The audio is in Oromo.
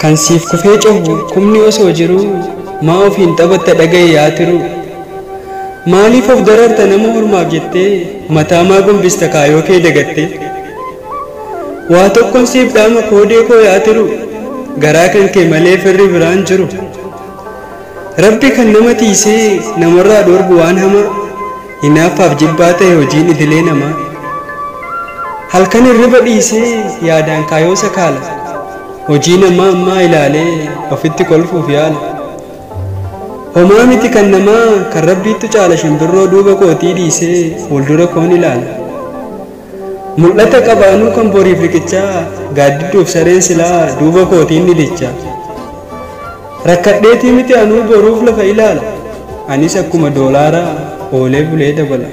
kan siif kufee cahu kumni osoo jiru maa ofiin taphatta dhagaye yaatiru maaliif of dararta nama hormaaf jettee mataa maa gombista kaayoo kee dagatte waa tokkon siif dhaama koodee koo yaatiru garaa kan kee malee firri biraan jiru rabbi kan nama tiisee namarraa dhoorgu waan hamaa hinaafaaf jibbaa ta'e hojiin idilee namaa halkan hirriba dhiisee yaadaan kaayoo sakaala hojii namaa ammaa ilaalee ofitti kolfuuf yaala homaa miti kan namaa kan rabbiitu caala shimbirroo duuba kootii dhiisee fuuldura koon ilaala mul'ata qabaanuu kan boriif riqichaa gaaddidduuf sareen silaa duuba kootiin ni dichaa rakkadheetii miti anuu boruuf lafa ilaala anis akkuma doolaaraa oolee bulee dabala